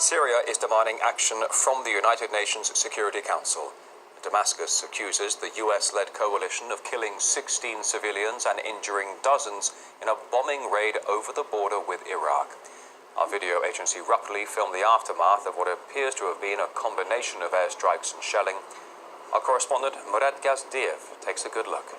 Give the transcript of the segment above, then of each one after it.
Syria is demanding action from the United Nations Security Council. Damascus accuses the US-led coalition of killing 16 civilians and injuring dozens in a bombing raid over the border with Iraq. Our video agency Ruckley filmed the aftermath of what appears to have been a combination of airstrikes and shelling. Our correspondent Murad Gazdiev takes a good look.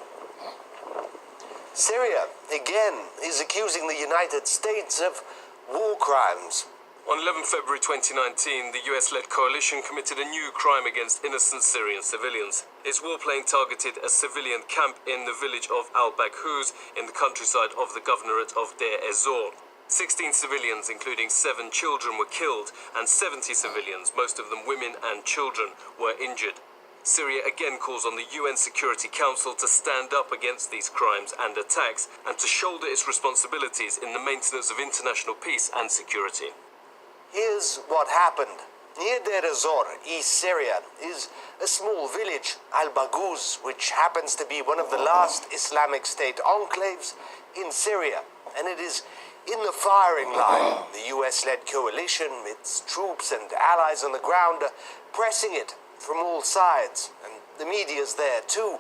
Syria, again, is accusing the United States of war crimes. On 11 February 2019, the US-led coalition committed a new crime against innocent Syrian civilians. Its warplane targeted a civilian camp in the village of Al-Baghuz in the countryside of the governorate of Deir ez-Zor. 16 civilians, including 7 children, were killed, and 70 civilians, most of them women and children, were injured. Syria again calls on the UN Security Council to stand up against these crimes and attacks and to shoulder its responsibilities in the maintenance of international peace and security. Here's what happened. Near Deir ez-Zor, East Syria, is a small village, Al-Baghuz, which happens to be one of the last Islamic State enclaves in Syria, and it is in the firing line. The US-led coalition, its troops and allies on the ground, are pressing it from all sides, and the media's there too,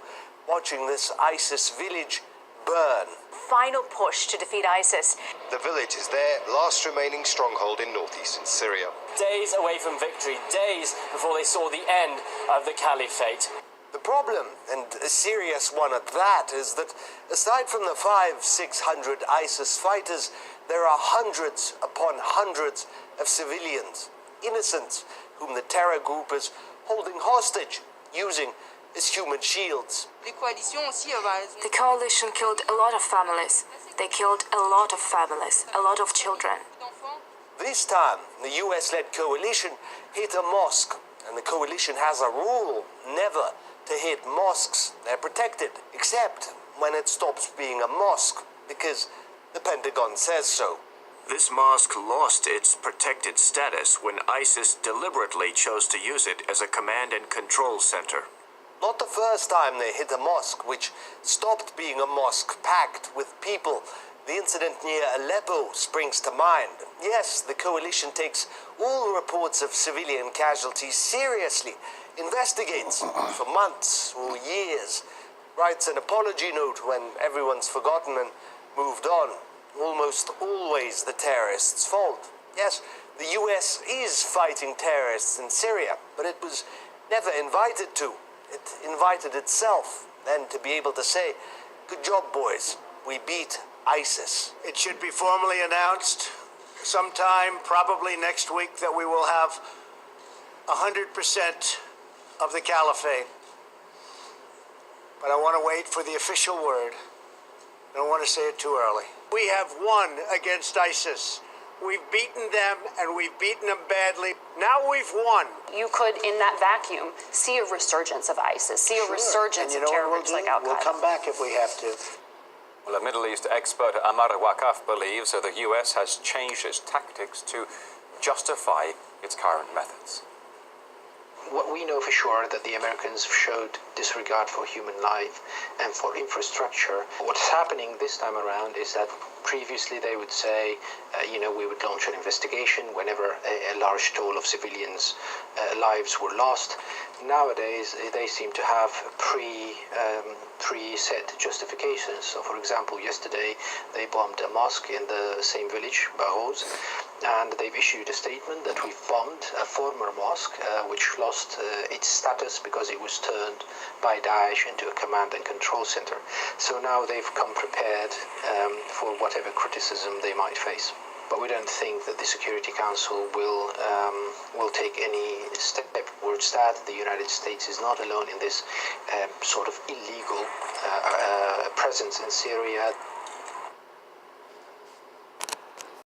watching this ISIS village burn. Final push to defeat ISIS. The village is their last remaining stronghold in northeastern Syria. Days away from victory, days before they saw the end of the caliphate. The problem, and a serious one at that, is that aside from the 500-600 ISIS fighters, there are hundreds upon hundreds of civilians, innocents, whom the terror group is holding hostage, using as human shields. The coalition killed a lot of families. They killed a lot of families, a lot of children. This time, the US-led coalition hit a mosque, and the coalition has a rule never to hit mosques. They're protected, except when it stops being a mosque, because the Pentagon says so. This mosque lost its protected status when ISIS deliberately chose to use it as a command and control center. Not the first time they hit a mosque, which stopped being a mosque packed with people. The incident near Aleppo springs to mind. Yes, the coalition takes all reports of civilian casualties seriously, investigates for months or years, writes an apology note when everyone's forgotten and moved on. Almost always the terrorists' fault. Yes, the US is fighting terrorists in Syria, but it was never invited to. It invited itself, then to be able to say, "Good job, boys, we beat ISIS." It should be formally announced sometime, probably next week, that we will have 100% of the caliphate. But I want to wait for the official word. I don't want to say it too early. We have won against ISIS. We've beaten them, and we've beaten them badly. Now we've won. You could, in that vacuum, see a resurgence of ISIS, see a resurgence of terror groups like Al-Qaeda. We'll come back if we have to. Well, a Middle East expert, Amar Wakaf, believes that the US has changed its tactics to justify its current methods. What we know for sure that the Americans showed disregard for human life and for infrastructure. What's happening this time around is that previously they would say, we would launch an investigation whenever a large toll of civilians' lives were lost. Nowadays, they seem to have pre-set justifications. So, for example, yesterday they bombed a mosque in the same village, Baghuz, and they've issued a statement that we've bombed a former mosque which lost its status because it was turned by Daesh into a command and control center. So now they've come prepared for whatever criticism they might face. But we don't think that the Security Council will take any step towards that. The United States is not alone in this sort of illegal presence in Syria.